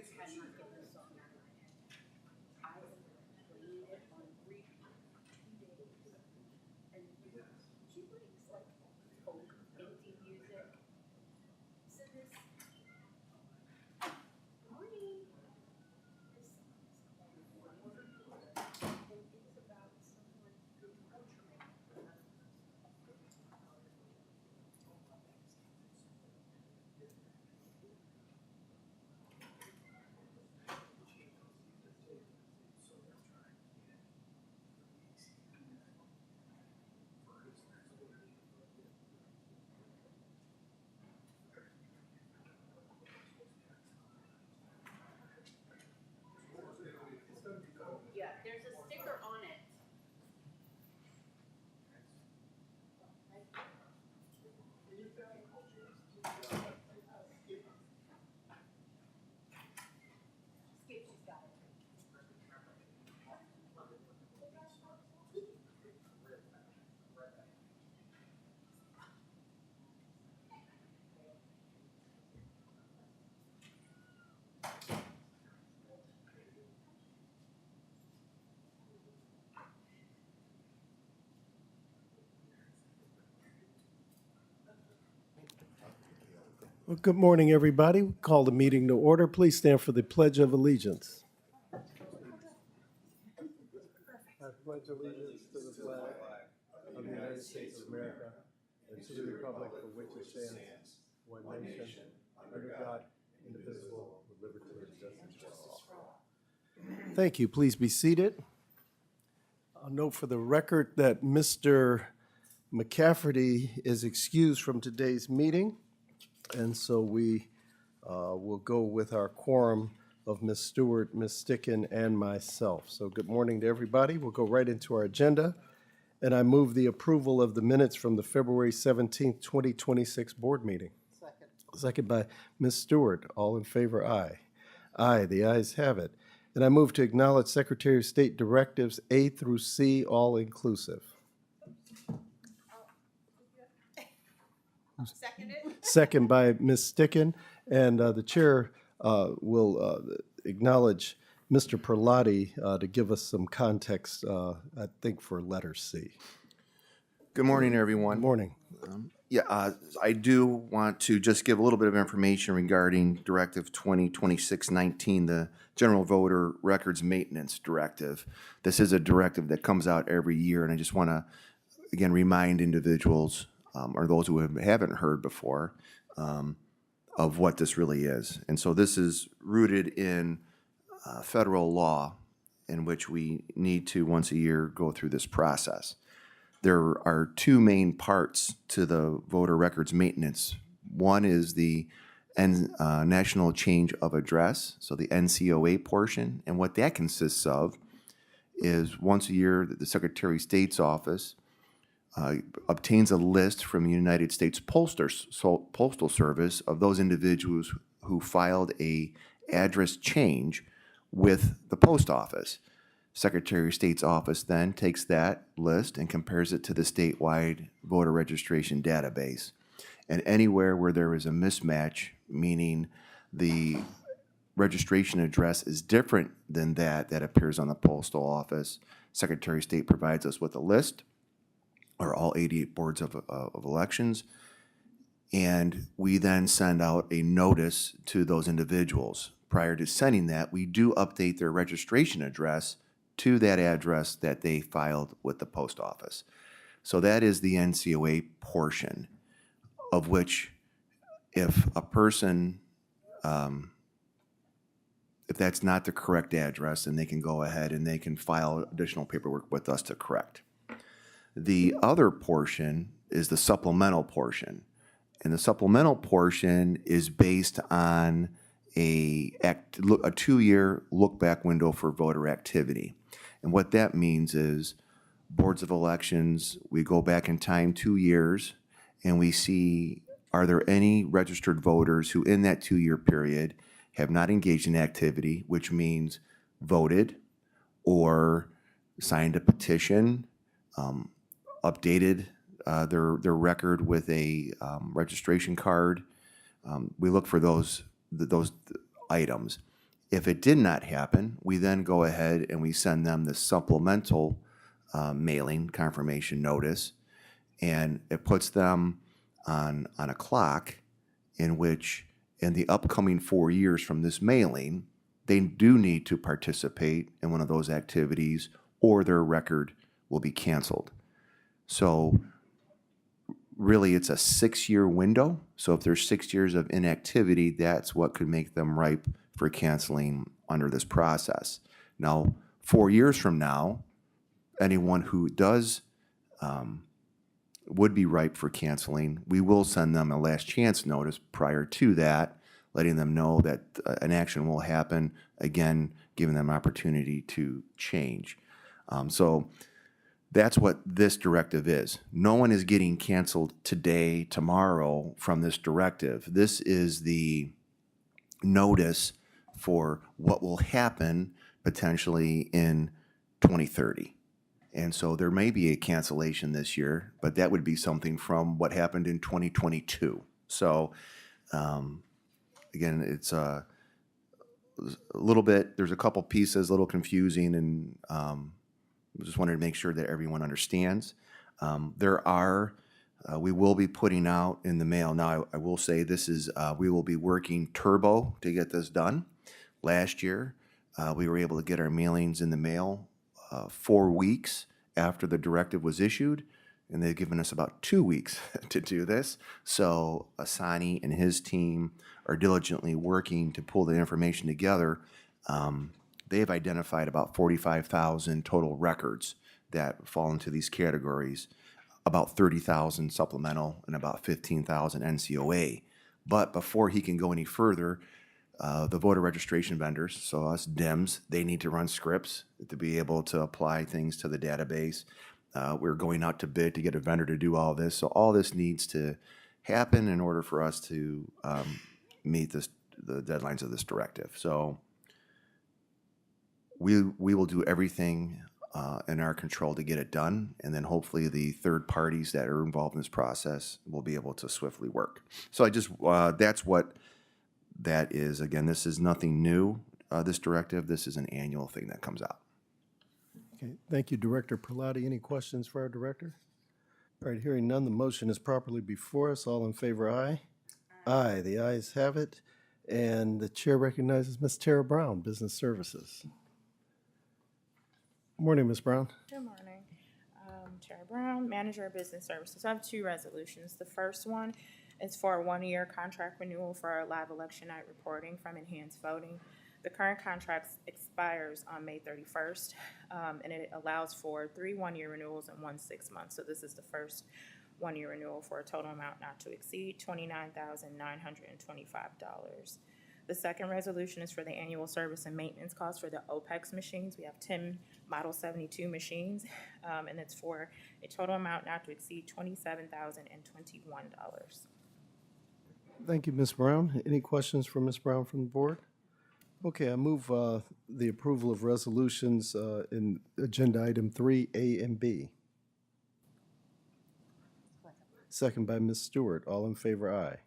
cannot get this song out of my head. I have been playing it on repeat 2 days. And she likes like folk indie music. So this morning, this song is called Forward. And it's about someone torturing another Yeah, there's a sticker on it. Skip, she's got it. Well, good morning, everybody. We call the meeting to order. Please stand for the Pledge of Allegiance. I pledge allegiance to the flag of the United States of America and to the republic for which it stands, one nation, under God, indivisible, with liberty and justice for all. Thank you. Please be seated. I'll note for the record that Mr. McCafferty is excused from today's meeting. And so we will go with our quorum of Ms. Stewart, Ms. Sticken, and myself. So good morning to everybody. We'll go right into our agenda. And I move the approval of the minutes from the February 17th, 2026 board meeting. Second. Second by Ms. Stewart. All in favor, aye. Aye, the ayes have it. And I move to acknowledge Secretary of State directives A through C, all inclusive. Seconded. Second by Ms. Sticken, and the chair will acknowledge Mr. Perlotti to give us some context, I think, for letter C. Good morning, everyone. Good morning. I do want to just give a little bit of information regarding Directive 2026-19, the General Voter Records Maintenance Directive. This is a directive that comes out every year, and I just want to, again, remind individuals or those who haven't heard before of what this really is. And so this is rooted in federal law in which we need to, once a year, go through this process. There are two main parts to the voter records maintenance. One is the National Change of Address, so the NCOA portion. And what that consists of is once a year the Secretary of State's office obtains a list from the United States Postal Service of those individuals who filed a address change with the post office. Secretary of State's office then takes that list and compares it to the statewide voter registration database. And anywhere where there is a mismatch, meaning the registration address is different than that appears on the postal office, Secretary of State provides us with a list, or all 88 boards of elections, and we then send out a notice to those individuals. Prior to sending that, we do update their registration address to that address that they filed with the post office. So that is the NCOA portion, of which if a person, if that's not the correct address, then they can go ahead and they can file additional paperwork with us to correct. The other portion is the supplemental portion. And the supplemental portion is based on a 2-year look-back window for voter activity. And what that means is boards of elections, we go back in time 2 years, and we see, are there any registered voters who in that 2-year period have not engaged in activity, which means voted or signed a petition, updated their record with a registration card. We look for those items. If it did not happen, we then go ahead and we send them the supplemental mailing confirmation notice, and it puts them on a clock in which, in the upcoming 4 years from this mailing, they do need to participate in one of those activities, or their record will be canceled. So really, it's a 6-year window. So if there's 6 years of inactivity, that's what could make them ripe for canceling under this process. Now, 4 years from now, anyone who does would be ripe for canceling, we will send them a last chance notice prior to that, letting them know that an action will happen, again, giving them opportunity to change. So that's what this directive is. No one is getting canceled today, tomorrow from this directive. This is the notice for what will happen potentially in 2030. And so there may be a cancellation this year, but that would be something from what happened in 2022. So again, it's a little bit, there's a couple pieces, a little confusing, and just wanted to make sure that everyone understands. We will be putting out in the mail. Now, I will say this is, we will be working turbo to get this done. Last year, we were able to get our mailings in the mail 4 weeks after the directive was issued, and they've given us about 2 weeks to do this. So Asani and his team are diligently working to pull the information together. They have identified about 45,000 total records that fall into these categories, about 30,000 supplemental and about 15,000 NCOA. But before he can go any further, the voter registration vendors, so us DIMs, they need to run scripts to be able to apply things to the database. We're going out to bid to get a vendor to do all this. So all this needs to happen in order for us to meet the deadlines of this directive. So we will do everything in our control to get it done, and then hopefully the third parties that are involved in this process will be able to swiftly work. So that's what that is. Again, this is nothing new, this directive. This is an annual thing that comes out. Okay, thank you, Director Perlotti. Any questions for our director? All right, hearing none, the motion is properly before us. All in favor, aye? Aye, the ayes have it. And the chair recognizes Ms. Tara Brown, Business Services. Morning, Ms. Brown. Good morning. Chair Brown, Manager of Business Services. I have 2 resolutions. The first one is for a 1-year contract renewal for our live election night reporting from Enhanced Voting. The current contract expires on May 31st, and it allows for 3 1-year renewals and 1 6-month. So this is the first 1-year renewal for a total amount not to exceed $29,925. The second resolution is for the annual service and maintenance costs for the OPEX machines. We have 10 Model 72 machines, and it's for a total amount not to exceed $27,021. Thank you, Ms. Brown. Any questions for Ms. Brown from the board? Okay, I move the approval of resolutions in agenda item 3A and B. Second by Ms. Stewart. All in favor, aye.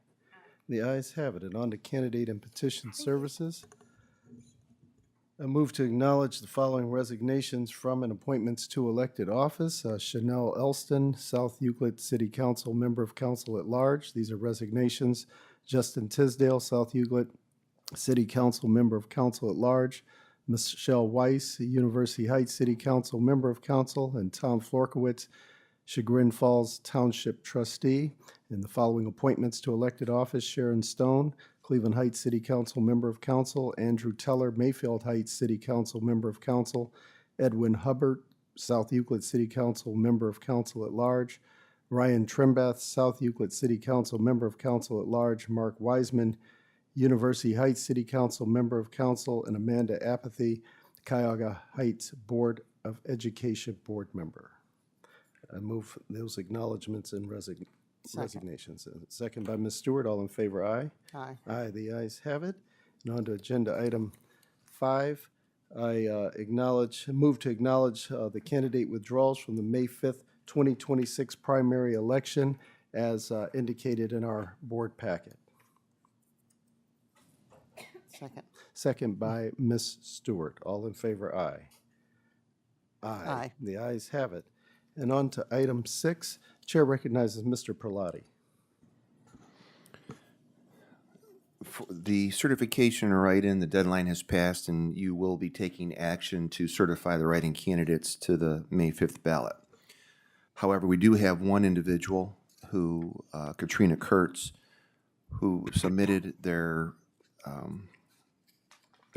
The ayes have it. And on to candidate and petition services. I move to acknowledge the following resignations from and appointments to elected office. Chanel Elston, South Euclid City Council, Member of Council at Large. These are resignations. Justin Tisdale, South Euclid City Council, Member of Council at Large. Michelle Weiss, University Heights City Council, Member of Council. And Tom Florkowitz, Chagrin Falls Township Trustee. And the following appointments to elected office: Sharon Stone, Cleveland Heights City Council, Member of Council; Andrew Teller, Mayfield Heights City Council, Member of Council; Edwin Hubbard, South Euclid City Council, Member of Council at Large; Ryan Trimbath, South Euclid City Council, Member of Council at Large; Mark Wiseman, University Heights City Council, Member of Council; and Amanda Apathy, Cuyahoga Heights Board of Education Board Member. I move those acknowledgements and resignations. Second by Ms. Stewart. All in favor, aye. Aye. Aye, the ayes have it. And on to agenda item 5. I move to acknowledge the candidate withdrawals from the May 5th, 2026 primary election as indicated in our board packet. Second. Second by Ms. Stewart. All in favor, aye. Aye. The ayes have it. And on to item 6. Chair recognizes Mr. Perlotti. For the certification or write-in, the deadline has passed, and you will be taking action to certify the write-in candidates to the May 5th ballot. However, we do have one individual who, Katrina Kurtz, who submitted their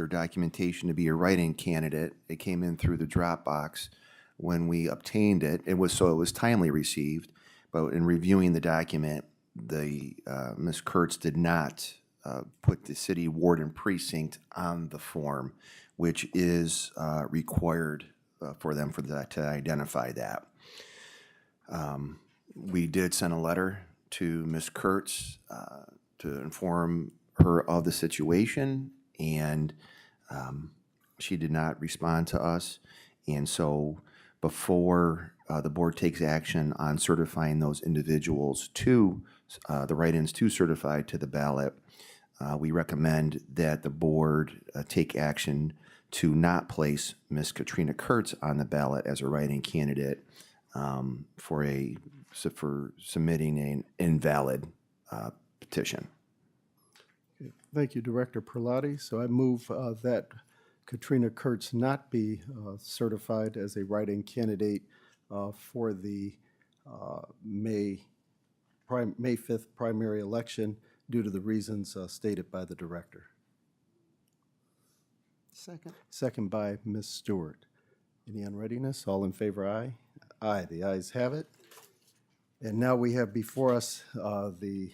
documentation to be a write-in candidate. It came in through the Dropbox. When we obtained it, it was timely received, but in reviewing the document, Ms. Kurtz did not put the city ward and precinct on the form, which is required for them to identify that. We did send a letter to Ms. Kurtz to inform her of the situation, and she did not respond to us. And so before the board takes action on certifying those individuals to the write-ins to certify to the ballot, we recommend that the board take action to not place Ms. Katrina Kurtz on the ballot as a write-in candidate for submitting an invalid petition. Thank you, Director Perlotti. So I move that Katrina Kurtz not be certified as a write-in candidate for the May 5th primary election due to the reasons stated by the Director. Second. Second by Ms. Stewart. Any unreadiness? All in favor, aye? Aye, the ayes have it. And now we have before us the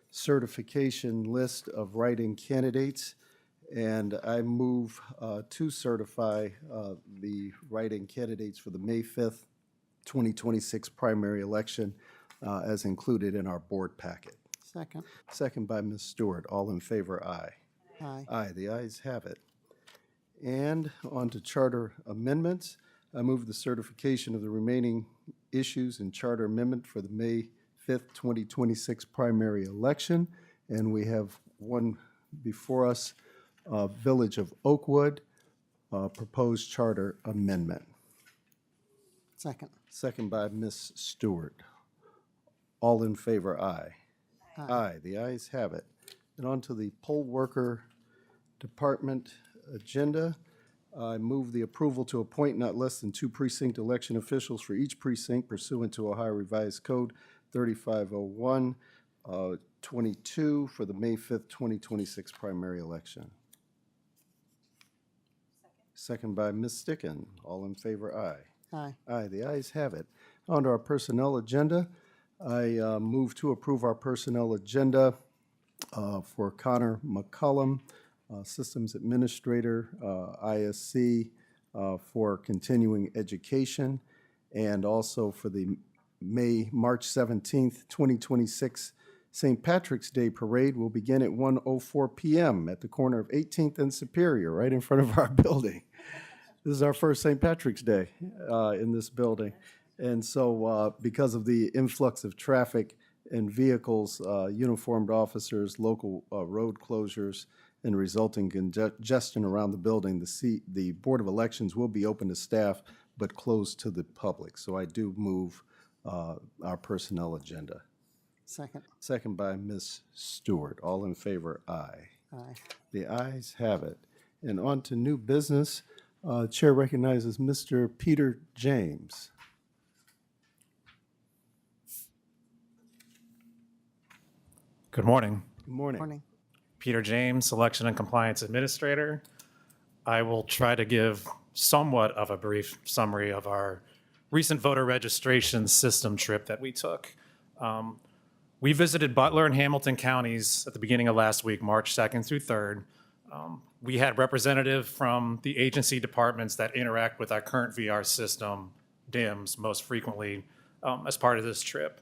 certification list of write-in candidates. And I move to certify the write-in candidates for the May 5th, 2026 primary election as included in our board packet. Second. Second by Ms. Stewart. All in favor, aye. Aye. Aye, the ayes have it. And on to charter amendments. I move the certification of the remaining issues in charter amendment for the May 5th, 2026 primary election. And we have one before us, Village of Oakwood, proposed charter amendment. Second. Second by Ms. Stewart. All in favor, aye. Aye. Aye, the ayes have it. And on to the poll worker department agenda. I move the approval to appoint not less than 2 precinct election officials for each precinct pursuant to Ohio Revised Code 3501, 22 for the May 5th, 2026 primary election. Second by Ms. Sticken. All in favor, aye. Aye. Aye, the ayes have it. On to our personnel agenda. I move to approve our personnel agenda for Connor McCullum, Systems Administrator, ISC, for continuing education, and also for the March 17th, 2026 St. Patrick's Day Parade will begin at 1:04 p.m. at the corner of 18th and Superior, right in front of our building. This is our first St. Patrick's Day in this building. And so because of the influx of traffic and vehicles, uniformed officers, local road closures, and resulting congestion around the building, the Board of Elections will be open to staff but closed to the public. So I do move our personnel agenda. Second. Second by Ms. Stewart. All in favor, aye. Aye. The ayes have it. And on to new business. Chair recognizes Mr. Peter James. Good morning. Good morning. Morning. Peter James, Election and Compliance Administrator. I will try to give somewhat of a brief summary of our recent voter registration system trip that we took. We visited Butler and Hamilton counties at the beginning of last week, March 2nd through 3rd. We had representative from the agency departments that interact with our current VR system, DIMS, most frequently as part of this trip.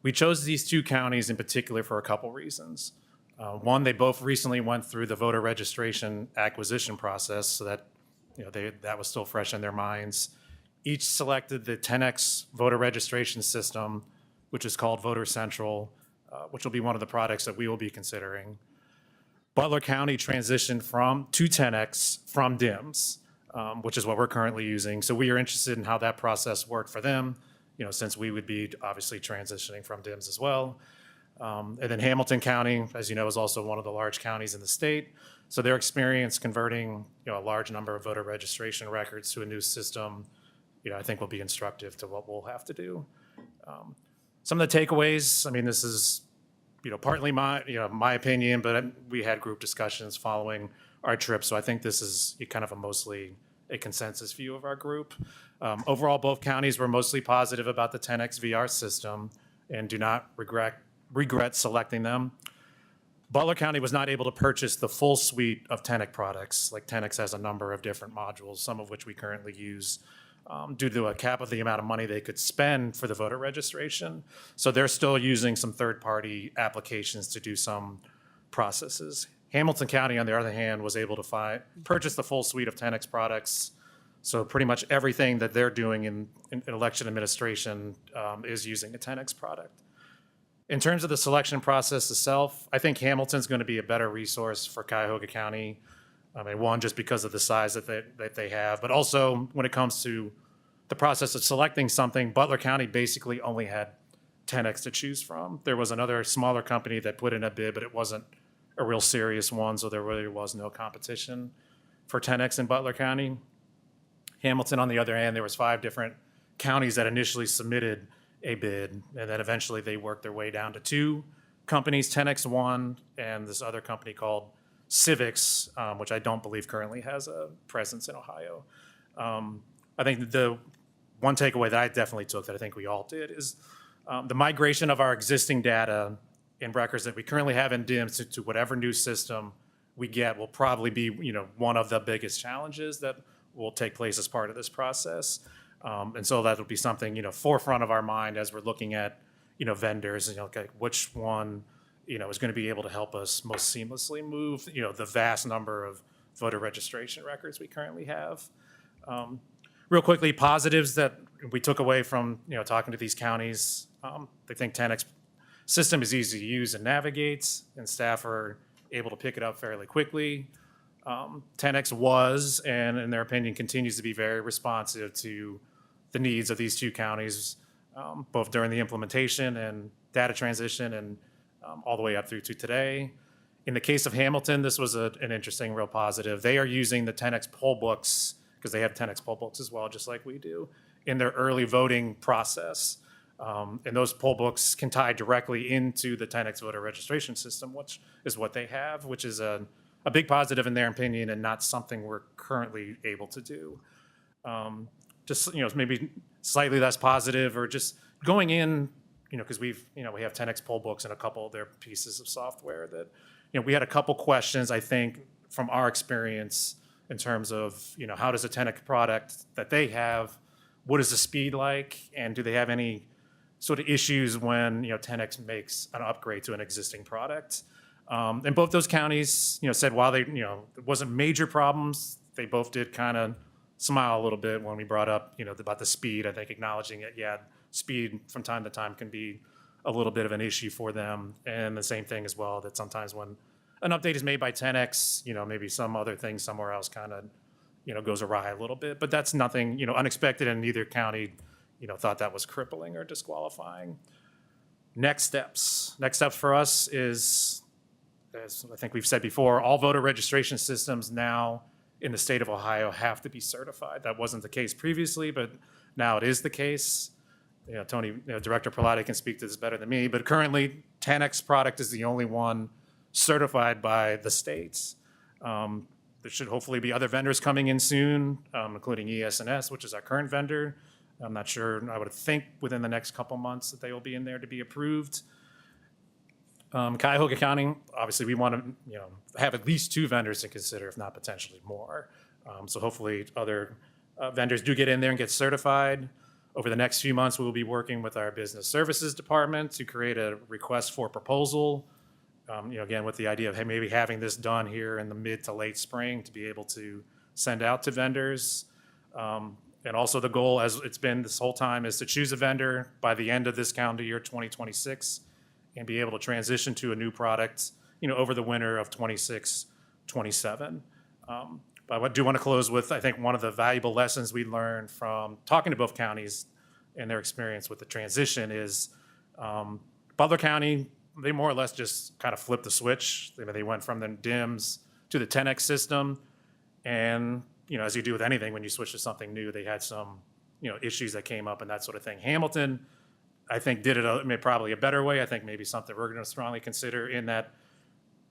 We chose these 2 counties in particular for a couple reasons. One, they both recently went through the voter registration acquisition process, so that that was still fresh in their minds. Each selected the 10X voter registration system, which is called Voter Central, which will be one of the products that we will be considering. Butler County transitioned to 10X from DIMS, which is what we're currently using. So we are interested in how that process worked for them, since we would be obviously transitioning from DIMS as well. And then Hamilton County, as you know, is also one of the large counties in the state. So their experience converting, a large number of voter registration records to a new system, I think will be instructive to what we'll have to do. Some of the takeaways, I mean, this is, partly my opinion, but we had group discussions following our trip. So I think this is kind of mostly a consensus view of our group. Overall, both counties were mostly positive about the 10X VR system and do not regret selecting them. Butler County was not able to purchase the full suite of 10X products. Like 10X has a number of different modules, some of which we currently use, due to a cap of the amount of money they could spend for the voter registration. So they're still using some third-party applications to do some processes. Hamilton County, on the other hand, was able to purchase the full suite of 10X products. So pretty much everything that they're doing in election administration is using a 10X product. In terms of the selection process itself, I think Hamilton's going to be a better resource for Cuyahoga County. I mean, one, just because of the size that they have, but also when it comes to the process of selecting something, Butler County basically only had 10X to choose from. There was another smaller company that put in a bid, but it wasn't a real serious one, so there really was no competition for 10X in Butler County. Hamilton, on the other hand, there was 5 different counties that initially submitted a bid, and then eventually they worked their way down to 2 companies, 10X won, and this other company called Civics, which I don't believe currently has a presence in Ohio. I think the one takeaway that I definitely took, that I think we all did, is the migration of our existing data in records that we currently have in DIMS to whatever new system we get will probably be, one of the biggest challenges that will take place as part of this process. And so that'll be something, forefront of our mind as we're looking at, vendors, okay, which one, is going to be able to help us most seamlessly move, the vast number of voter registration records we currently have. Real quickly, positives that we took away from, talking to these counties. They think 10X system is easy to use and navigate, and staff are able to pick it up fairly quickly. 10X was, and in their opinion, continues to be very responsive to the needs of these 2 counties, both during the implementation and data transition and all the way up through to today. In the case of Hamilton, this was an interesting, real positive. They are using the 10X poll books, because they have 10X poll books as well, just like we do, in their early voting process. And those poll books can tie directly into the 10X voter registration system, which is what they have, which is a big positive in their opinion and not something we're currently able to do. Just, maybe slightly less positive, or just going in, because we have 10X poll books and a couple of their pieces of software that, we had a couple questions, I think, from our experience in terms of, how does a 10X product that they have, what is the speed like, and do they have any sort of issues when, 10X makes an upgrade to an existing product? And both those counties, said while they, there wasn't major problems, they both did kind of smile a little bit when we brought up, about the speed. I think acknowledging it, speed from time to time can be a little bit of an issue for them. And the same thing as well, that sometimes when an update is made by 10X, maybe some other thing somewhere else kind of, goes awry a little bit. But that's nothing, unexpected, and neither county, thought that was crippling or disqualifying. Next steps for us is, as I think we've said before, all voter registration systems now in the state of Ohio have to be certified. That wasn't the case previously, but now it is the case. Tony, Director Perlotti can speak to this better than me, but currently 10X product is the only one certified by the states. There should hopefully be other vendors coming in soon, including ES&S, which is our current vendor. I'm not sure, I would think within the next couple months that they will be in there to be approved. Cuyahoga County, obviously we want to, have at least 2 vendors to consider, if not potentially more. So hopefully other vendors do get in there and get certified. Over the next few months, we will be working with our business services department to create a request for proposal. Again, with the idea of maybe having this done here in the mid to late spring to be able to send out to vendors. And also the goal, as it's been this whole time, is to choose a vendor by the end of this calendar year, 2026, and be able to transition to a new product over the winter of 26, 27. But I do want to close with, I think, one of the valuable lessons we learned from talking to both counties and their experience with the transition is Butler County, they more or less just kind of flipped the switch. They went from the DIMS to the 10X system. And, as you do with anything, when you switch to something new, they had some, issues that came up and that sort of thing. Hamilton, I think, did it probably a better way. I think maybe something we're going to strongly consider in that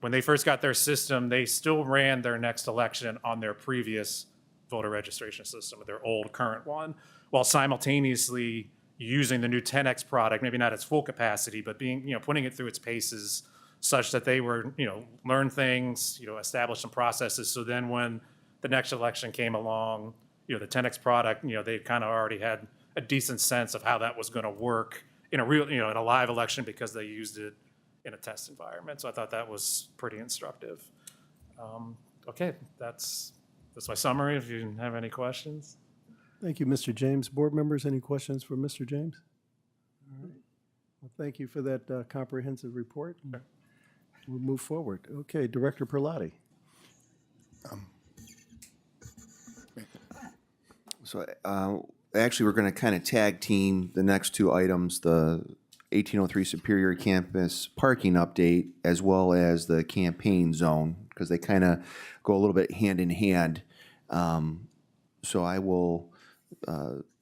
when they first got their system, they still ran their next election on their previous voter registration system, their old current one, while simultaneously using the new 10X product, maybe not its full capacity, but putting it through its paces such that they were, learn things, establish some processes. So then when the next election came along, the 10X product, they kind of already had a decent sense of how that was going to work in a real, in a live election because they used it in a test environment. So I thought that was pretty instructive. Okay, that's my summary. If you have any questions. Thank you, Mr. James. Board members, any questions for Mr. James? All right. Well, thank you for that comprehensive report. We'll move forward. Okay, Director Perlotti. So actually, we're going to kind of tag team the next two items, the 1803 Superior Campus parking update, as well as the campaign zone, because they kind of go a little bit hand in hand. So I will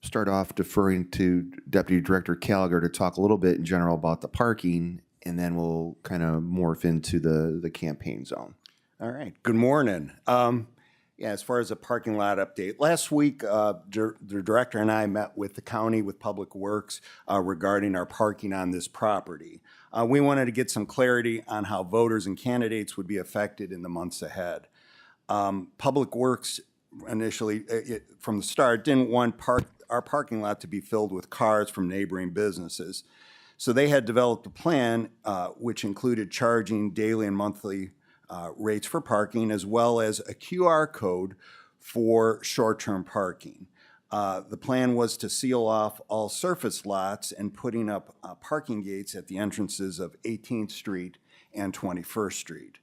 start off deferring to Deputy Director Gallagher to talk a little bit in general about the parking, and then we'll kind of morph into the campaign zone. All right. Good morning. Yeah, as far as a parking lot update, last week the director and I met with the county, with Public Works, regarding our parking on this property. We wanted to get some clarity on how voters and candidates would be affected in the months ahead. Public Works initially, from the start, didn't want our parking lot to be filled with cars from neighboring businesses. So they had developed a plan which included charging daily and monthly rates for parking, as well as a QR code for short-term parking. The plan was to seal off all surface lots and putting up parking gates at the entrances of 18th Street and 21st Street,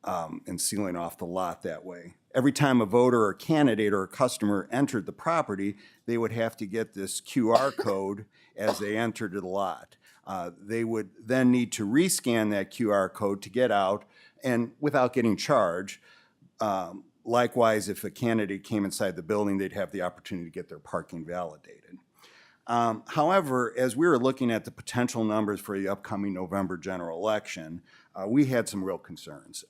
and sealing off the lot that way. Every time a voter or candidate or a customer entered the property, they would have to get this QR code as they entered the lot. They would then need to rescan that QR code to get out and without getting charged. Likewise, if a candidate came inside the building, they'd have the opportunity to get their parking validated. However, as we were looking at the potential numbers for the upcoming November general election, we had some real concerns.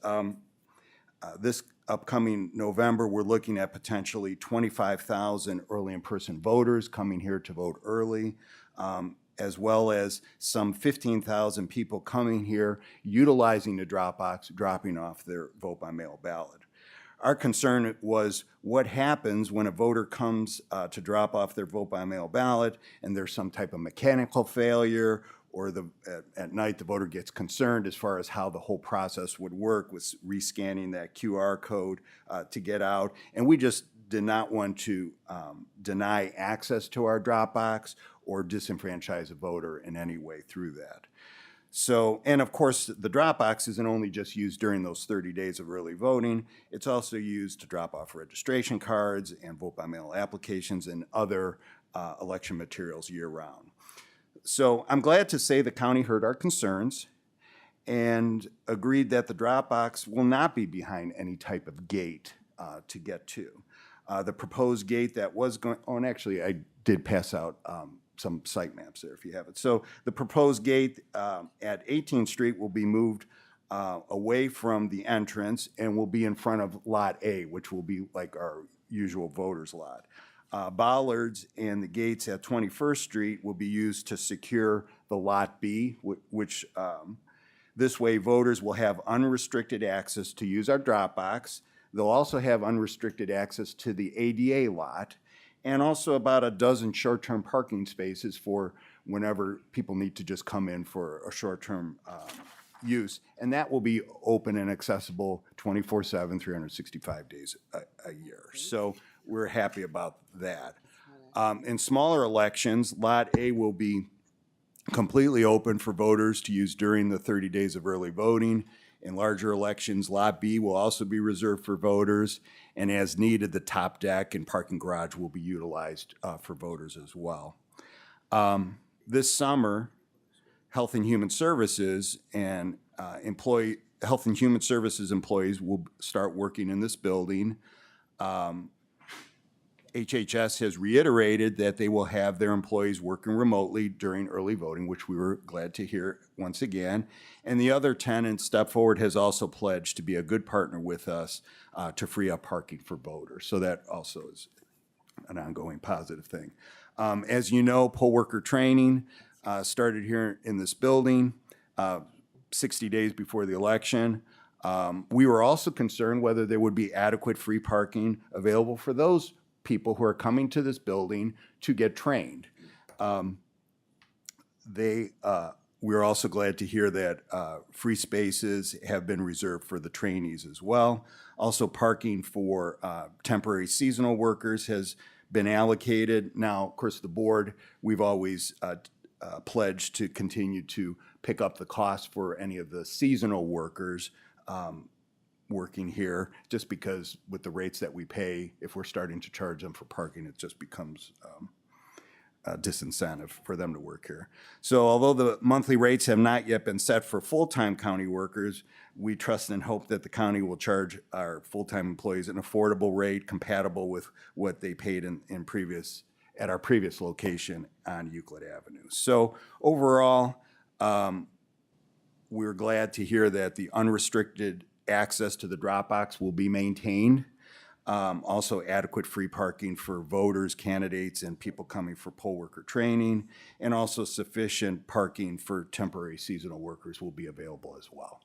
This upcoming November, we're looking at potentially 25,000 early in-person voters coming here to vote early, as well as some 15,000 people coming here utilizing the drop box, dropping off their vote by mail ballot. Our concern was what happens when a voter comes to drop off their vote by mail ballot and there's some type of mechanical failure, or at night the voter gets concerned as far as how the whole process would work with rescanning that QR code to get out. And we just did not want to deny access to our drop box or disenfranchise a voter in any way through that. So, and of course, the drop box isn't only just used during those 30 days of early voting, it's also used to drop off registration cards and vote by mail applications and other election materials year round. So I'm glad to say the county heard our concerns and agreed that the drop box will not be behind any type of gate to get to. The proposed gate that was going, oh, and actually I did pass out some site maps there if you have it. So the proposed gate at 18th Street will be moved away from the entrance and will be in front of Lot A, which will be like our usual voters lot. Bollards and the gates at 21st Street will be used to secure the Lot B, which this way voters will have unrestricted access to use our drop box. They'll also have unrestricted access to the ADA lot, and also about a dozen short-term parking spaces for whenever people need to just come in for a short-term use. And that will be open and accessible 24/7, 365 days a year. So we're happy about that. In smaller elections, Lot A will be completely open for voters to use during the 30 days of early voting. In larger elections, Lot B will also be reserved for voters, and as needed, the top deck and parking garage will be utilized for voters as well. This summer, Health and Human Services and Health and Human Services employees will start working in this building. HHS has reiterated that they will have their employees working remotely during early voting, which we were glad to hear once again. And the other tenant, Step Forward, has also pledged to be a good partner with us to free up parking for voters. So that also is an ongoing positive thing. As you know, poll worker training started here in this building 60 days before the election. We were also concerned whether there would be adequate free parking available for those people who are coming to this building to get trained. We're also glad to hear that free spaces have been reserved for the trainees as well. Also, parking for temporary seasonal workers has been allocated. Now, of course, the board, we've always pledged to continue to pick up the cost for any of the seasonal workers working here, just because with the rates that we pay, if we're starting to charge them for parking, it just becomes a disincentive for them to work here. So although the monthly rates have not yet been set for full-time county workers, we trust and hope that the county will charge our full-time employees an affordable rate compatible with what they paid at our previous location on Euclid Avenue. So overall, we're glad to hear that the unrestricted access to the drop box will be maintained. Also adequate free parking for voters, candidates, and people coming for poll worker training, and also sufficient parking for temporary seasonal workers will be available as well.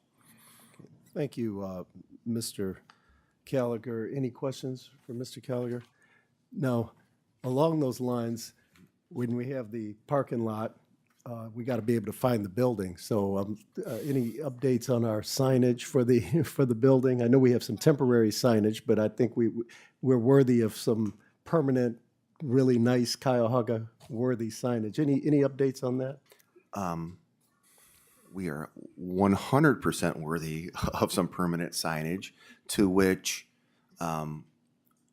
Thank you, Mr. Gallagher. Any questions for Mr. Gallagher? Now, along those lines, when we have the parking lot, we got to be able to find the building. So any updates on our signage for the building? I know we have some temporary signage, but I think we're worthy of some permanent, really nice Cuyahoga worthy signage. Any updates on that? We are 100% worthy of some permanent signage, to which,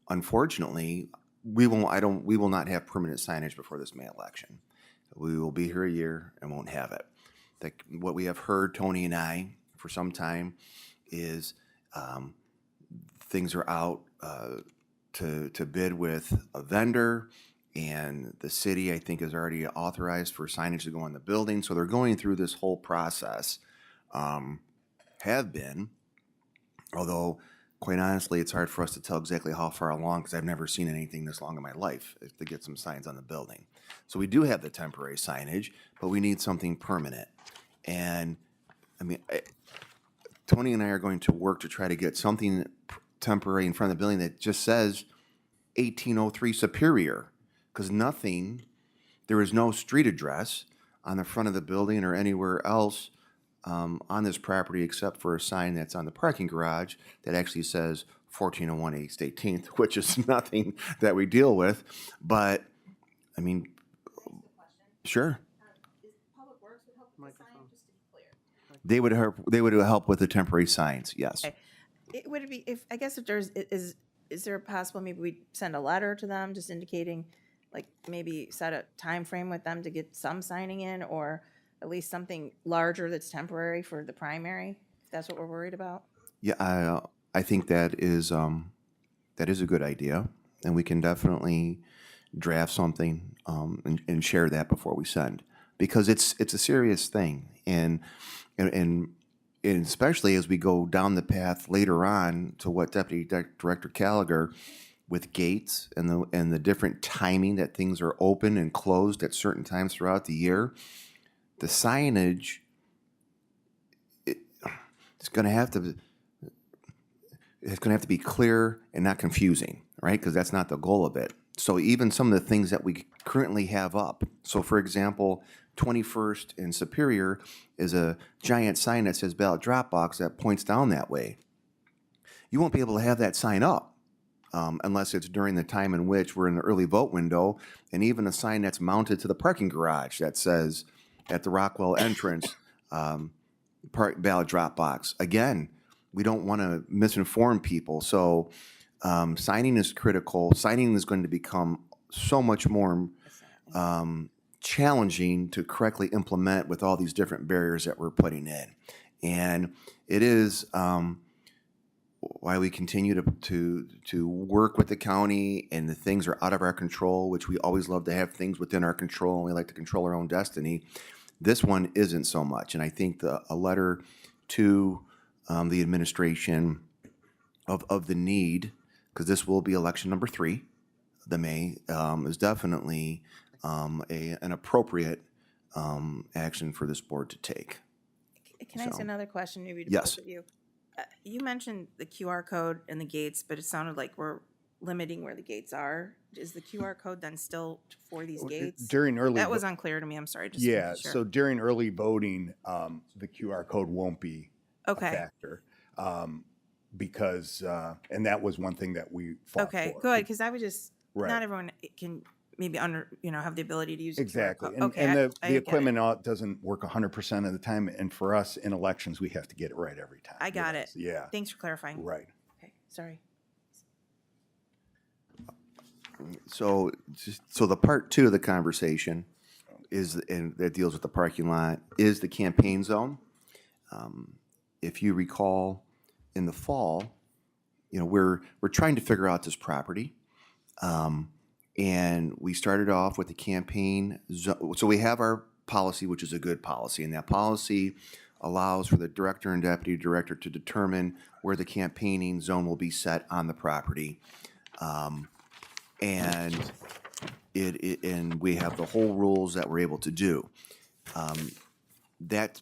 unfortunately, we will not have permanent signage before this May election. We will be here a year and won't have it. What we have heard, Tony and I, for some time, is things are out to bid with a vendor, and the city, I think, is already authorized for signage to go in the building. So they're going through this whole process. Have been, although quite honestly, it's hard for us to tell exactly how far along, because I've never seen anything this long in my life to get some signs on the building. So we do have the temporary signage, but we need something permanent. And I mean, Tony and I are going to work to try to get something temporary in front of the building that just says 1803 Superior, because there is no street address on the front of the building or anywhere else on this property except for a sign that's on the parking garage that actually says 1401 East 18th, which is nothing that we deal with. But, I mean, sure. Is Public Works would help with the sign, just to be clear? They would help with the temporary signs, yes. Okay. Would it be, I guess if there's, is there possible, maybe we send a letter to them just indicating, like, maybe set a time frame with them to get some signing in, or at least something larger that's temporary for the primary, if that's what we're worried about? Yeah, I think that is a good idea, and we can definitely draft something and share that before we send, because it's a serious thing, and especially as we go down the path later on to what Deputy Director Gallagher, with gates and the different timing that things are open and closed at certain times throughout the year. The signage, it's going to have to be clear and not confusing, right? Because that's not the goal of it. So even some of the things that we currently have up. So for example, 21st and Superior is a giant sign that says ballot drop box that points down that way. You won't be able to have that sign up unless it's during the time in which we're in the early vote window, and even a sign that's mounted to the parking garage that says at the Rockwell entrance, ballot drop box. Again, we don't want to misinform people. So signing is critical. Signing is going to become so much more challenging to correctly implement with all these different barriers that we're putting in. And it is why we continue to work with the county, and the things are out of our control, which we always love to have things within our control, and we like to control our own destiny. This one isn't so much. And I think a letter to the administration of the need, because this will be election number 3, the May, is definitely an appropriate action for this board to take. Can I ask So, another question, maybe to yes. both of you? You mentioned the QR code and the gates, but it sounded like we're limiting where the gates are. Is the QR code then still for these gates? During early. That was unclear to me, I'm sorry. Just Yeah, making sure. so during early voting, the QR code won't be a Okay, factor. Because, and that was one thing that we fought for. okay, good, because I would just, Right. not everyone can maybe have the ability to use a QR Exactly. code. And, Okay, and I the get it. equipment doesn't work 100% of the time. And for us in elections, we have to get it right every time. I got it. Yeah, Thanks for clarifying. right. Okay, sorry. So the part 2 of the conversation is, and that deals with the parking lot, is the campaign zone. If you recall, in the fall, we're trying to figure out this property, and we started off with the campaign zone. So we have our policy, which is a good policy, and that policy allows for the director and deputy director to determine where the campaigning zone will be set on the property. And and we have the whole rules that we're able to do. That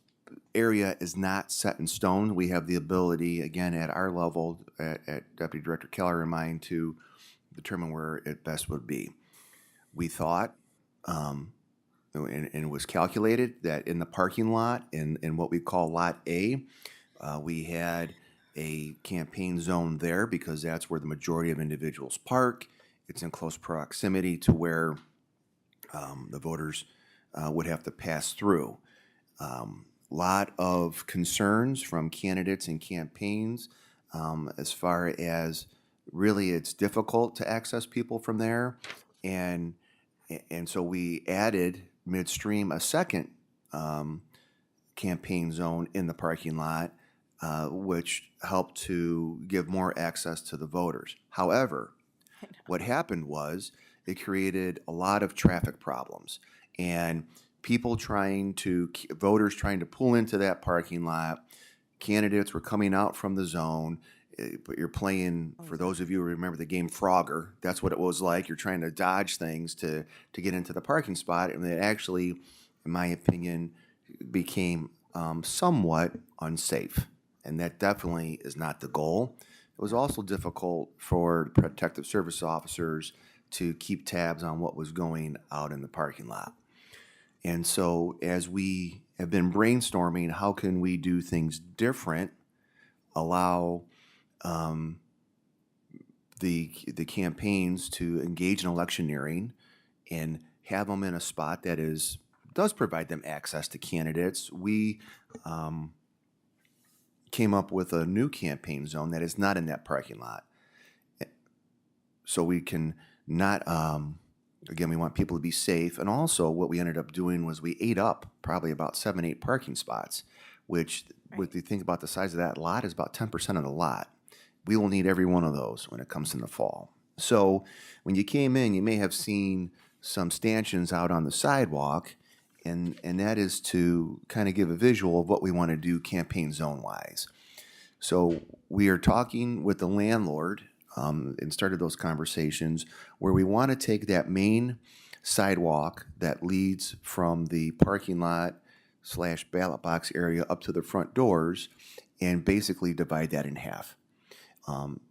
area is not set in stone. We have the ability, again, at our level, at Deputy Director Keller and mine, to determine where it best would be. We thought, and it was calculated, that in the parking lot, in what we call Lot A, we had a campaign zone there because that's where the majority of individuals park. It's in close proximity to where the voters would have to pass through. Lot of concerns from candidates and campaigns as far as really it's difficult to access people from there. And so we added midstream a second campaign zone in the parking lot, which helped to give more access to the voters. However, what happened was it created a lot of traffic problems, and voters trying to pull into that parking lot. Candidates were coming out from the zone, but you're playing, for those of you who remember the game Frogger, that's what it was like. You're trying to dodge things to get into the parking spot, and it actually, in my opinion, became somewhat unsafe, and that definitely is not the goal. It was also difficult for protective service officers to keep tabs on what was going out in the parking lot. And so as we have been brainstorming, how can we do things different, allow the campaigns to engage in electioneering and have them in a spot that does provide them access to candidates, we came up with a new campaign zone that is not in that parking lot. So we can not, again, we want people to be safe. And also what we ended up doing was we ate up probably about 7-8 parking spots, which, if you think about the size of that lot, is about 10% of the lot. We will need every one of those when it comes in the fall. So when you came in, you may have seen some stanchions out on the sidewalk, and that is to kind of give a visual of what we want to do campaign zone-wise. So we are talking with the landlord and started those conversations where we want to take that main sidewalk that leads from the parking lot / ballot box area up to the front doors and basically divide that in half.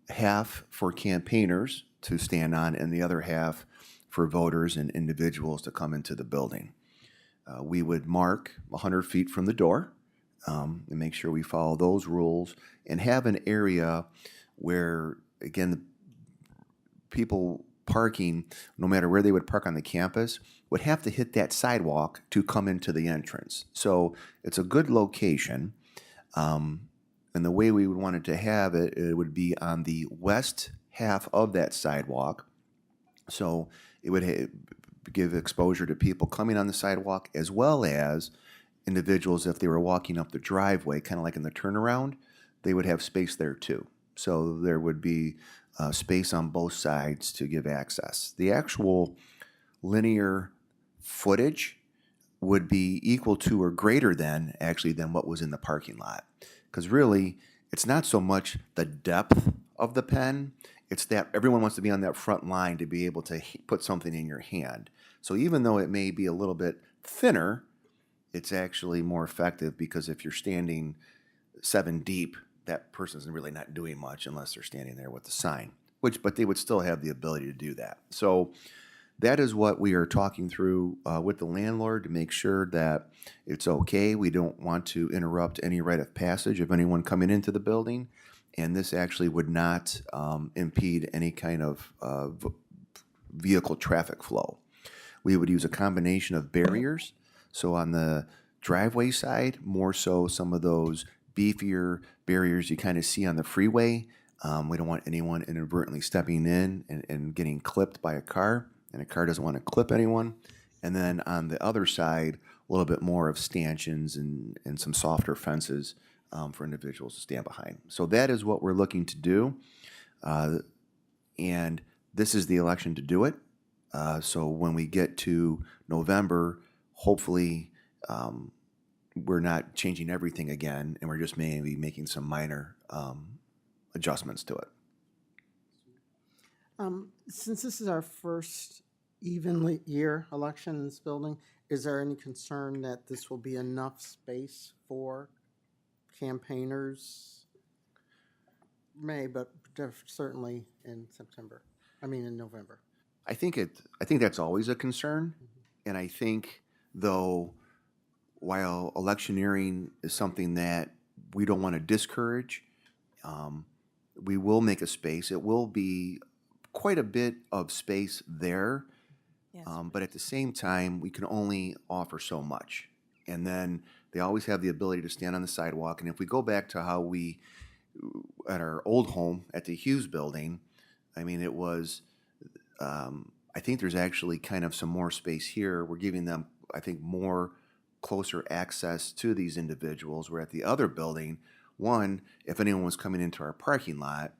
Half for campaigners to stand on, and the other half for voters and individuals to come into the building. We would mark 100 feet from the door and make sure we follow those rules and have an area where, again, the people parking, no matter where they would park on the campus, would have to hit that sidewalk to come into the entrance. So it's a good location. And the way we would want it to have it, it would be on the west half of that sidewalk. So it would give exposure to people coming on the sidewalk as well as individuals if they were walking up the driveway, kind of like in the turnaround, they would have space there too. So there would be space on both sides to give access. The actual linear footage would be equal to or greater than actually than what was in the parking lot. Because really, it's not so much the depth of the pen, it's that everyone wants to be on that front line to be able to put something in your hand. So even though it may be a little bit thinner, it's actually more effective because if you're standing 7 deep, that person's really not doing much unless they're standing there with the sign, but they would still have the ability to do that. So that is what we are talking through with the landlord to make sure that it's okay. We don't want to interrupt any rite of passage of anyone coming into the building, and this actually would not impede any kind of vehicle traffic flow. We would use a combination of barriers. So on the driveway side, more so some of those beefier barriers you kind of see on the freeway. We don't want anyone inadvertently stepping in and getting clipped by a car, and a car doesn't want to clip anyone. And then on the other side, a little bit more of stanchions and some softer fences for individuals to stand behind. So that is what we're looking to do. And this is the election to do it. So when we get to November, hopefully we're not changing everything again, and we're just maybe making some minor adjustments to it. Since this is our first evenly year election in this building, is there any concern that this will be enough space for campaigners? May, but certainly in November. I think that's always a concern, and I think though, while electioneering is something that we don't want to discourage, we will make a space. It will be quite a bit of space there, Yes. but at the same time, we can only offer so much. And then they always have the ability to stand on the sidewalk. And if we go back to how we, at our old home at the Hughes building, I mean, it was, I think there's actually kind of some more space here. We're giving them, I think, more closer access to these individuals. Where at the other building, one, if anyone was coming into our parking lot,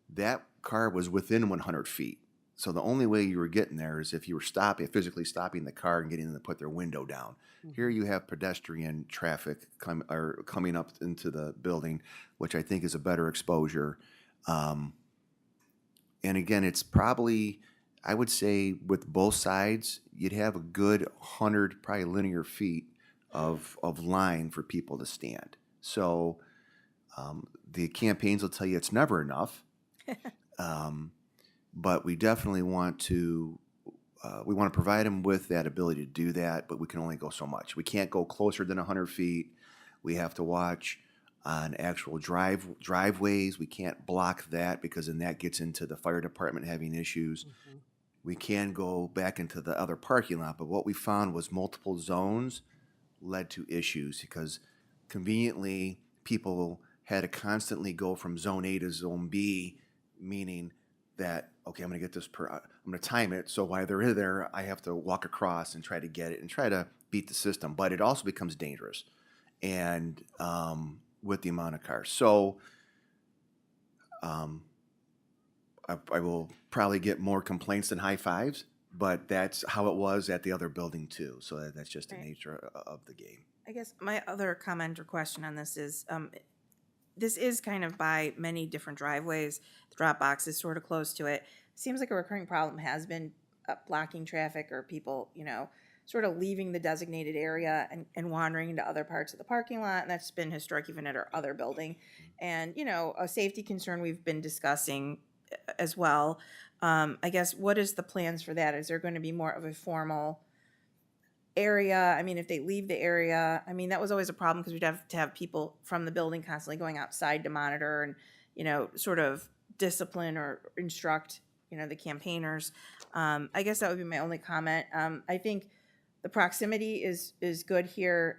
that car was within 100 feet. So the only way you were getting there is if you were physically stopping the car and getting them to put their window down. Mm-hmm. Here you have pedestrian traffic coming up into the building, which I think is a better exposure. And again, it's probably, I would say with both sides, you'd have a good 100 probably linear feet of line for people to stand. So the campaigns will tell you it's never enough. But we definitely want to provide them with that ability to do that, but we can only go so much. We can't go closer than 100 feet. We have to watch on actual driveways. We can't block that because then that gets into the fire department having issues. Mm-hmm. We can go back into the other parking lot, but what we found was multiple zones led to issues because conveniently people had to constantly go from zone A to zone B, meaning that, okay, I'm going to get this I'm going to time it. So while they're there, I have to walk across and try to get it and try to beat the system. But it also becomes dangerous and with the amount of cars. So I will probably get more complaints than high fives, but that's how it was at the other building too. So that's just the nature of the game. I guess my other comment or question on this is, this is kind of by many different driveways. The drop box is sort of close to it. Seems like a recurring problem has been blocking traffic or people, sort of leaving the designated area and wandering into other parts of the parking lot. And that's been historic even at our other building. And, a safety concern we've been discussing as well. I guess, what is the plans for that? Is there going to be more of a formal area? I mean, if they leave the area, I mean, that was always a problem because we'd have to have people from the building constantly going outside to monitor and, sort of discipline or instruct, the campaigners. I guess that would be my only comment. I think the proximity is good here,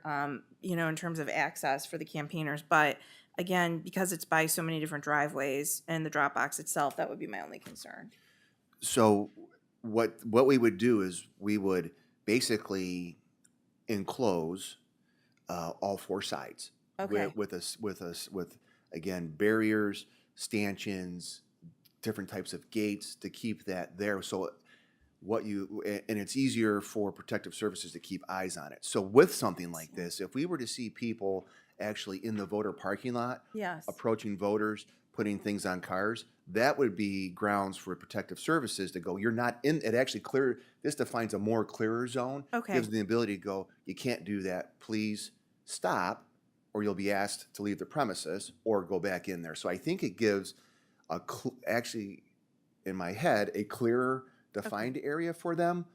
you know, in terms of access for the campaigners. But again, because it's by so many different driveways and the drop box itself, that would be my only concern. So what we would do is we would basically enclose all four sides Okay. with again barriers, stanchions, different types of gates to keep that there. So and it's easier for protective services to keep eyes on it. So with something like this, if we were to see people actually in the voter parking lot Yes. approaching voters, putting things on cars, that would be grounds for protective services to go, you're not in, it actually this defines a more clearer zone. Okay. Gives them the ability to go, you can't do that, please stop, or you'll be asked to leave the premises or go back in there. So I think it gives actually, in my head, a clearer defined area for them,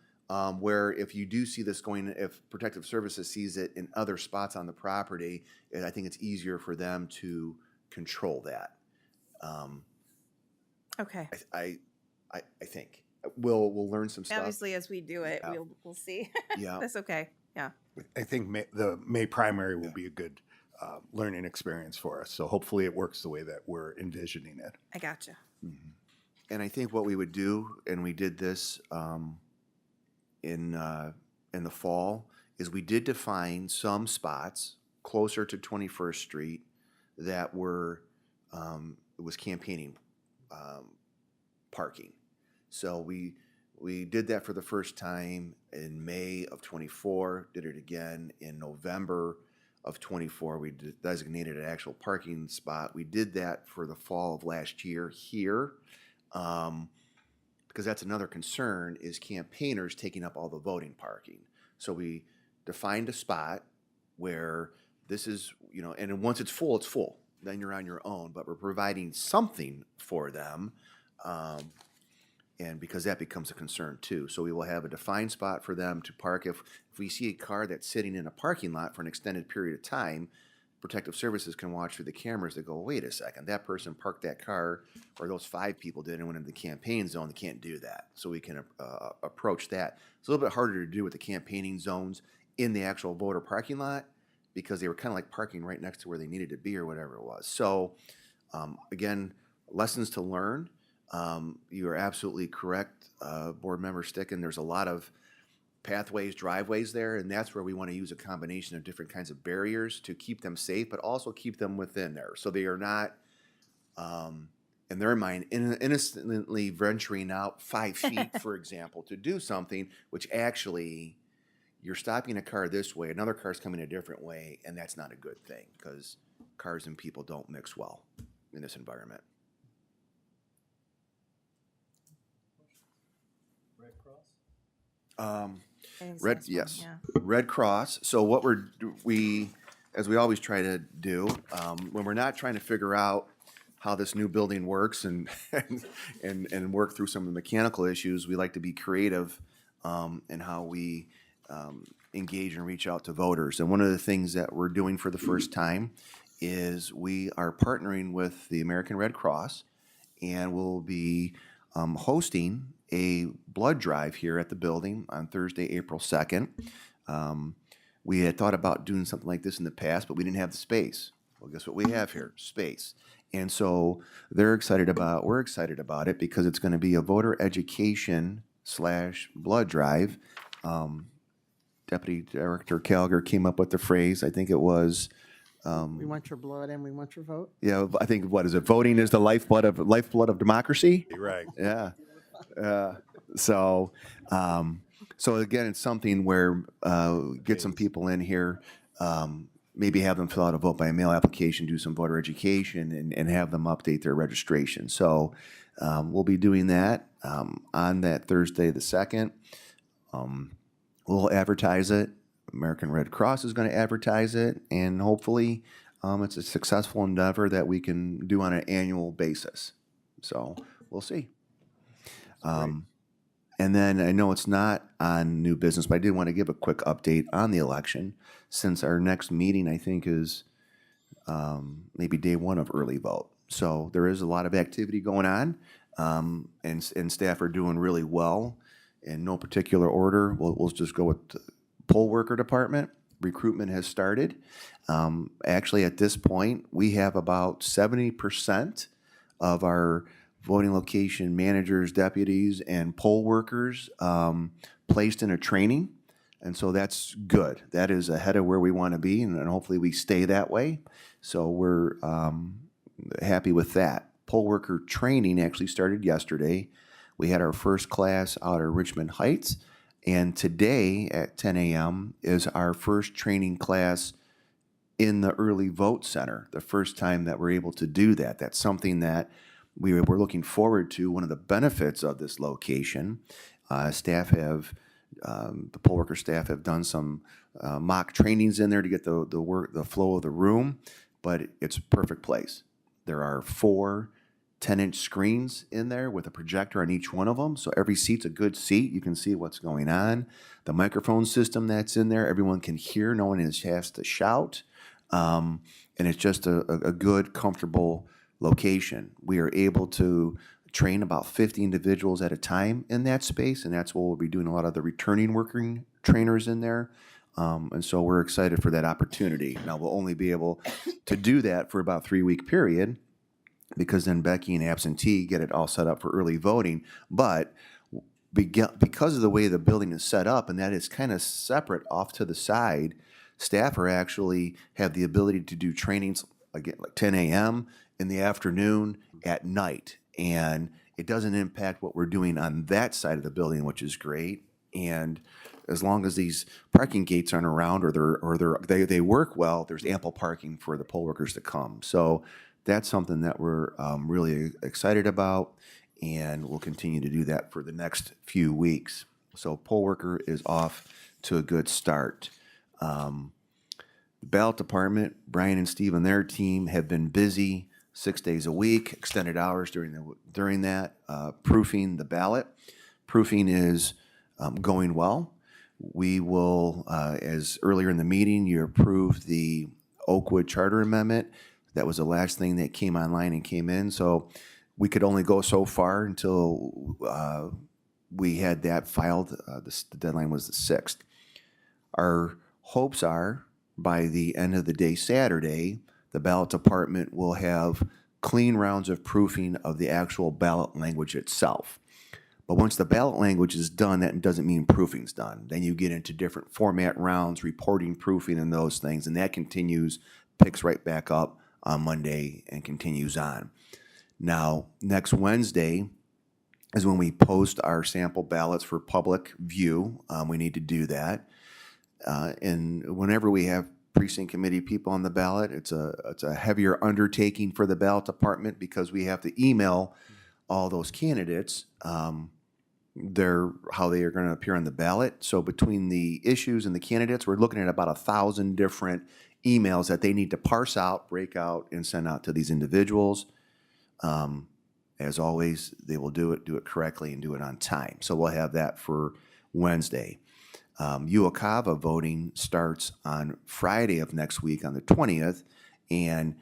where if you do see this going, if protective services sees it in other spots on the property, I think it's easier for them to control that. Okay. I think we'll learn some stuff. Obviously, as we do it, Yeah. we'll see. Yeah. That's okay. Yeah. I think the May primary will be a good learning experience for us. So hopefully it works the way that we're envisioning it. I gotcha. And I think what we would do, and we did this in the fall, is we did define some spots closer to 21st Street that were it was campaigning parking. So we did that for the first time in May of 24. Did it again in November of 24. We designated an actual parking spot. We did that for the fall of last year here. Because that's another concern is campaigners taking up all the voting parking. So we defined a spot where this is, you know, and once it's full, then you're on your own, but we're providing something for them. And because that becomes a concern too. So we will have a defined spot for them to park. If we see a car that's sitting in a parking lot for an extended period of time, protective services can watch through the cameras that go, wait a second, that person parked that car, or those 5 people did and went into the campaign zone. They can't do that. So we can approach that. It's a little bit harder to do with the campaigning zones in the actual voter parking lot because they were kind of like parking right next to where they needed to be or whatever it was. So again, lessons to learn. You are absolutely correct, Board Member Sticken. There's a lot of pathways, driveways there, and that's where we want to use a combination of different kinds of barriers to keep them safe, but also keep them within there. So they are not, in their mind, innocently venturing out 5 feet, for example, to do something, which actually you're stopping a car this way, another car's coming a different way, and that's not a good thing because cars and people don't mix well in this environment. Red Cross? Yes, Yeah. Red Cross. So what we, as we always try to do, when we're not trying to figure out how this new building works and and work through some of the mechanical issues, we like to be creative in how we engage and reach out to voters. And one of the things that we're doing for the first time is we are partnering with the American Red Cross, and we'll be hosting a blood drive here at the building on Thursday, April 2nd. We had thought about doing something like this in the past, but we didn't have the space. Well, guess what we have here? Space. And so we're excited about it because it's going to be a voter education / blood drive. Deputy Director Calgar came up with the phrase, I think it was, We want your blood and we want your vote. yeah, I think, what is it? Voting is the lifeblood of democracy? You're right. Yeah. So again, it's something where get some people in here, maybe have them fill out a vote by mail application, do some voter education, and have them update their registration. So we'll be doing that on that Thursday the 2nd. We'll advertise it. American Red Cross is going to advertise it, and hopefully it's a successful endeavor that we can do on an annual basis. So we'll see. And then I know it's not on new business, but I did want to give a quick update on the election since our next meeting, I think, is maybe day 1 of early vote. So there is a lot of activity going on, and staff are doing really well in no particular order. We'll just go with poll worker department. Recruitment has started. Actually, at this point, we have about 70% of our voting location managers, deputies, and poll workers placed in a training. And so that's good. That is ahead of where we want to be, and hopefully we stay that way. So we're happy with that. Poll worker training actually started yesterday. We had our first class out of Richmond Heights, and today at 10 a.m. is our first training class in the early vote center, the first time that we're able to do that. That's something that we're looking forward to. One of the benefits of this location, staff have, the poll worker staff have done some mock trainings in there to get the flow of the room, but it's a perfect place. There are 4 10-inch screens in there with a projector on each one of them. So every seat's a good seat. You can see what's going on. The microphone system that's in there, everyone can hear. No one has to shout. And it's just a good, comfortable location. We are able to train about 50 individuals at a time in that space, and that's what we'll be doing a lot of the returning working trainers in there. And so we're excited for that opportunity. Now, we'll only be able to do that for about a 3-week period, because then Becky and absentee get it all set up for early voting. But because of the way the building is set up, and that is kind of separate off to the side, staff are actually have the ability to do trainings again like 10 a.m. in the afternoon, at night, and it doesn't impact what we're doing on that side of the building, which is great. And as long as these parking gates aren't around or they work well, there's ample parking for the poll workers to come. So that's something that we're really excited about, and we'll continue to do that for the next few weeks. So poll worker is off to a good start. The ballot department, Brian and Steve and their team have been busy 6 days a week, extended hours during that, proofing the ballot. Proofing is going well. We will, as earlier in the meeting, you approved the Oakwood Charter Amendment. That was the last thing that came online and came in. So we could only go so far until we had that filed. The deadline was the 6th. Our hopes are by the end of the day Saturday, the ballot department will have clean rounds of proofing of the actual ballot language itself. But once the ballot language is done, that doesn't mean proofing's done. Then you get into different format rounds, reporting, proofing, and those things, and that continues, picks right back up on Monday and continues on. Now, next Wednesday is when we post our sample ballots for public view. We need to do that. And whenever we have precinct committee people on the ballot, it's a heavier undertaking for the ballot department, because we have to email all those candidates how they are going to appear on the ballot. So between the issues and the candidates, we're looking at about 1,000 different emails that they need to parse out, break out, and send out to these individuals. As always, they will do it correctly and do it on time. So we'll have that for Wednesday. Cuyahoga voting starts on Friday of next week on the 20th, and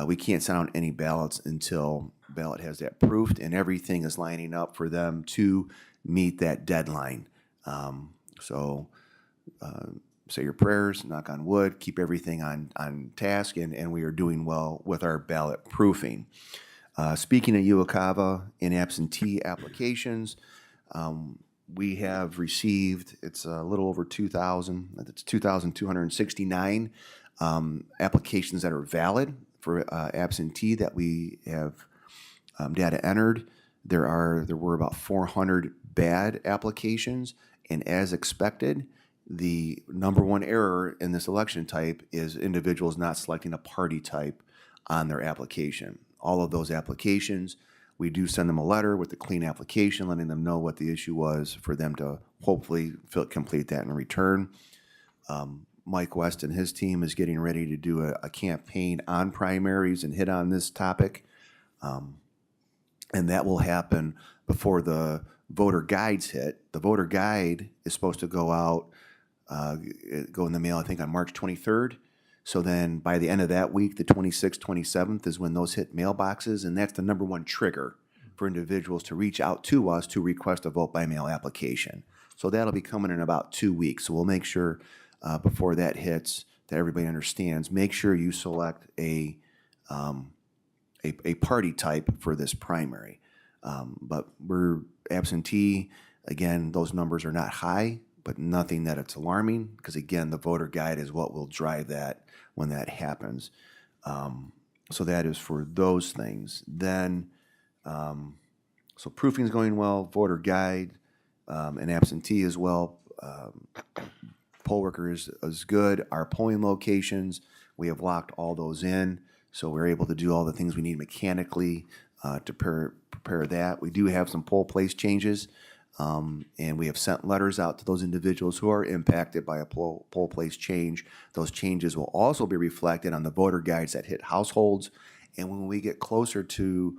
we can't send out any ballots until ballot has that proofed and everything is lining up for them to meet that deadline. So say your prayers, knock on wood, keep everything on task, and we are doing well with our ballot proofing. Speaking of Cuyahoga and absentee applications, we have received, it's a little over 2,000, it's 2,269 applications that are valid for absentee that we have data entered. There were about 400 bad applications, and as expected, the number one error in this election type is individuals not selecting a party type on their application. All of those applications, we do send them a letter with the clean application, letting them know what the issue was for them to hopefully complete that in return. Mike West and his team is getting ready to do a campaign on primaries and hit on this topic. And that will happen before the voter guides hit. The voter guide is supposed to go out, go in the mail, I think, on March 23rd. So then by the end of that week, the 26th, 27th, is when those hit mailboxes, and that's the number one trigger for individuals to reach out to us to request a vote by mail application. So that'll be coming in about 2 weeks. So we'll make sure before that hits that everybody understands. Make sure you select a party type for this primary. But we're absentee. Again, those numbers are not high, but nothing that it's alarming, because again, the voter guide is what will drive that when that happens. So that is for those things. Then, so proofing is going well, voter guide, and absentee as well. Poll worker is good. Our polling locations, we have locked all those in, so we're able to do all the things we need mechanically to prepare that. We do have some poll place changes, and we have sent letters out to those individuals who are impacted by a poll place change. Those changes will also be reflected on the voter guides that hit households. And when we get closer to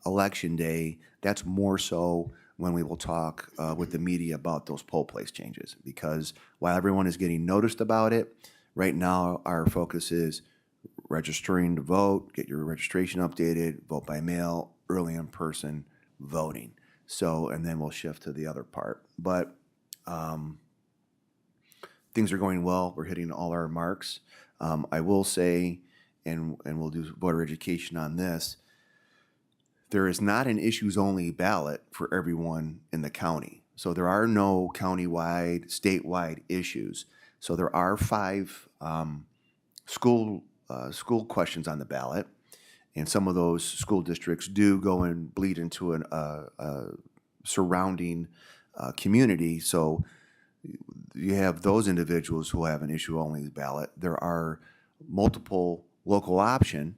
Election Day, that's more so when we will talk with the media about those poll place changes. Because while everyone is getting noticed about it, right now our focus is registering to vote, get your registration updated, vote by mail, early in person voting. So, and then we'll shift to the other part. But things are going well. We're hitting all our marks. I will say, and we'll do voter education on this, there is not an issues-only ballot for everyone in the county. So there are no countywide, statewide issues. So there are 5 school questions on the ballot, and some of those school districts do go and bleed into a surrounding community. So you have those individuals who have an issue-only ballot. There are multiple local option,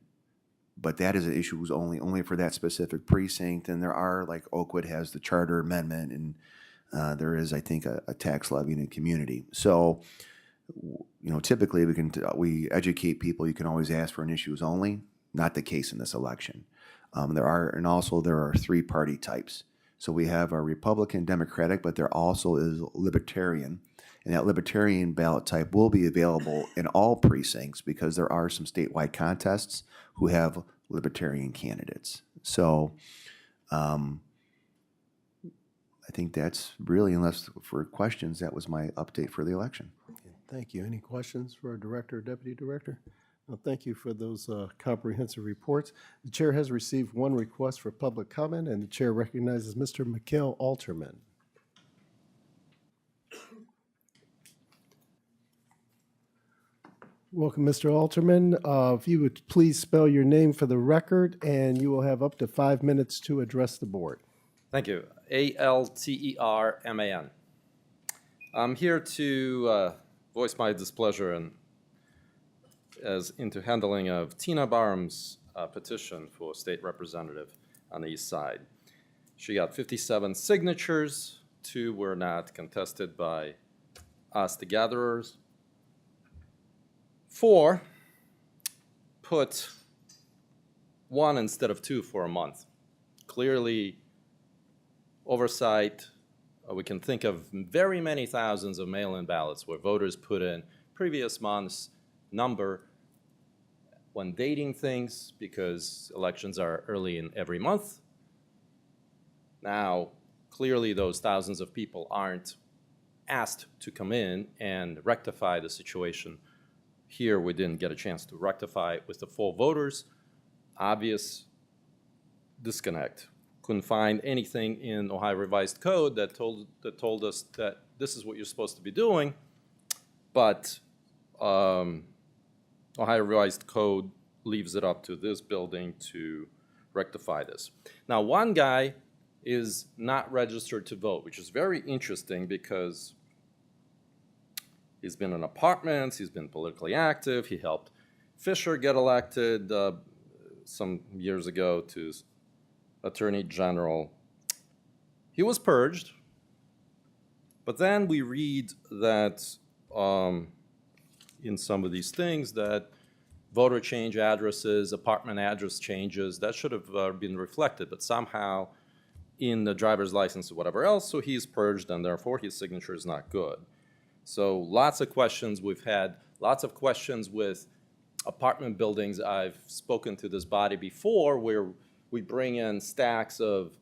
but that is an issue only for that specific precinct. And there are, like Oakwood has the charter amendment, and there is, I think, a tax levy in a community. So, you know, typically we educate people. You can always ask for an issues only. Not the case in this election. There are 3 party types. So we have a Republican, Democratic, but there also is Libertarian. And that Libertarian ballot type will be available in all precincts, because there are some statewide contests who have Libertarian candidates. So I think that's really, unless for questions, that was my update for the election. Thank you. Any questions for our director or deputy director? Well, thank you for those comprehensive reports. The chair has received 1 request for public comment, and the chair recognizes Mr. Mikhail Alterman. Welcome, Mr. Alterman. If you would please spell your name for the record, and you will have up to 5 minutes to address the board. Thank you. Alterman. I'm here to voice my displeasure into handling of Tina Barham's petition for state representative on the east side. She got 57 signatures. 2 were not contested by us, the gatherers. 4 put 1 instead of 2 for a month. Clearly, oversight. We can think of very many thousands of mail-in ballots where voters put in previous month's number when dating things, because elections are early in every month. Now, clearly those thousands of people aren't asked to come in and rectify the situation. Here, we didn't get a chance to rectify it with the full voters. Obvious disconnect. Couldn't find anything in Ohio Revised Code that told us that this is what you're supposed to be doing, but Ohio Revised Code leaves it up to this building to rectify this. Now, one guy is not registered to vote, which is very interesting because he's been in apartments, he's been politically active, he helped Fisher get elected some years ago to Attorney General. He was purged, but then we read that in some of these things that voter change addresses, apartment address changes, that should have been reflected, but somehow in the driver's license or whatever else, so he's purged and therefore his signature is not good. So lots of questions. We've had lots of questions with apartment buildings. I've spoken to this body before where We bring in stacks of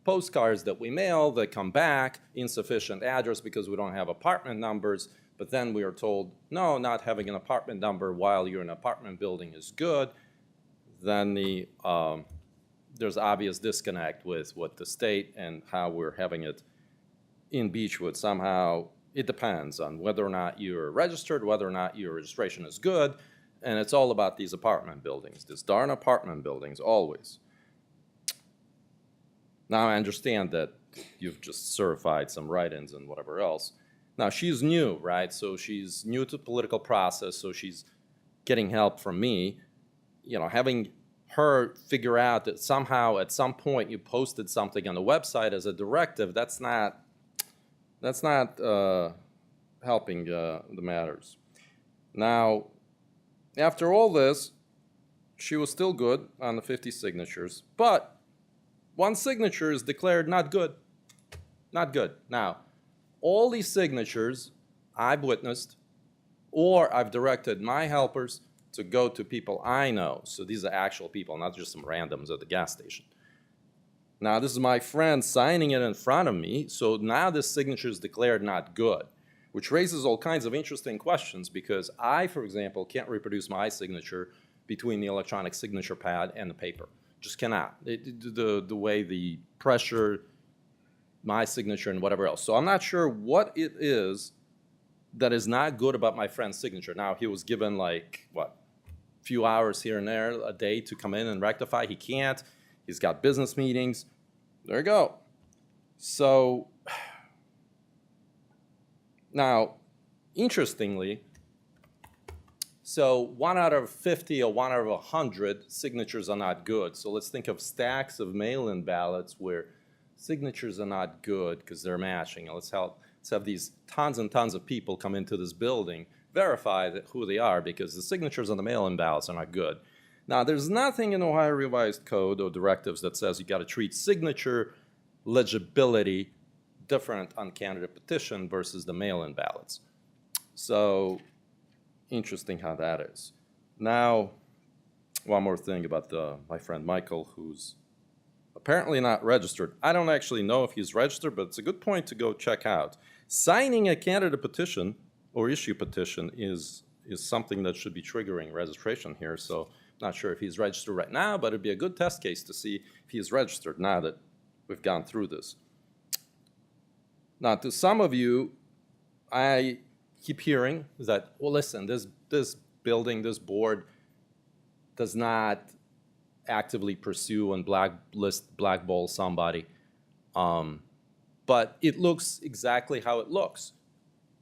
postcards that we mail that come back, insufficient address because we don't have apartment numbers. But then we are told, no, not having an apartment number while you're in an apartment building is good. Then there's obvious disconnect with what the state and how we're having it in Beechwood. Somehow it depends on whether or not you're registered, whether or not your registration is good, and it's all about these apartment buildings, these darn apartment buildings, always. Now I understand that you've just certified some write-ins and whatever else. Now she's new, right? So she's new to the political process, so she's getting help from me. You know, having her figure out that somehow at some point you posted something on the website as a directive, that's not helping the matters. Now, after all this, she was still good on the 50 signatures, but one signature is declared not good. Not good. Now, all these signatures I've witnessed, or I've directed my helpers to go to people I know. So these are actual people, not just some randoms at the gas station. Now, this is my friend signing it in front of me, so now this signature is declared not good, which raises all kinds of interesting questions because I, for example, can't reproduce my signature between the electronic signature pad and the paper. Just cannot. The way the pressure, my signature, and whatever else. So I'm not sure what it is that is not good about my friend's signature. Now, he was given like, what, a few hours here and there a day to come in and rectify. He can't. He's got business meetings. There you go. So now, interestingly, so 1 out of 50 or 1 out of 100 signatures are not good. So let's think of stacks of mail-in ballots where signatures are not good because they're matching. Let's have these tons and tons of people come into this building, verify who they are because the signatures on the mail-in ballots are not good. Now, there's nothing in Ohio Revised Code or directives that says you got to treat signature legibility different on candidate petition versus the mail-in ballots. So, interesting how that is. Now, one more thing about my friend Michael, who's apparently not registered. I don't actually know if he's registered, but it's a good point to go check out. Signing a candidate petition or issue petition is something that should be triggering registration here. So not sure if he's registered right now, but it'd be a good test case to see if he's registered now that we've gone through this. Now, to some of you, I keep hearing that, well, listen, this building, this board does not actively pursue and blackball somebody. But it looks exactly how it looks.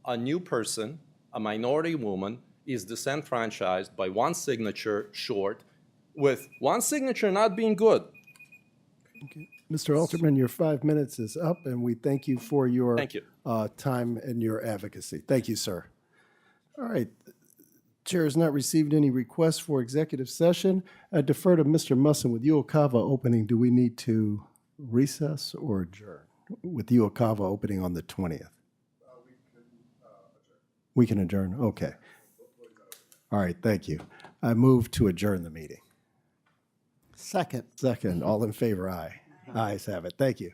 A new person, a minority woman, is disenfranchised by one signature short, with one signature not being good. Okay. Mr. Alterman, your 5 minutes is up, and we thank you for your time and your advocacy. Thank you, sir. All right. Chair has not received any requests for executive session. I defer to Mr. Musson with Cuyahoga opening. Do we need to recess or adjourn? With Cuyahoga opening on the 20th. We can adjourn. Okay. All right. Thank you. I move to adjourn the meeting. Second. Second. All in favor, aye. Ayes have it. Thank you.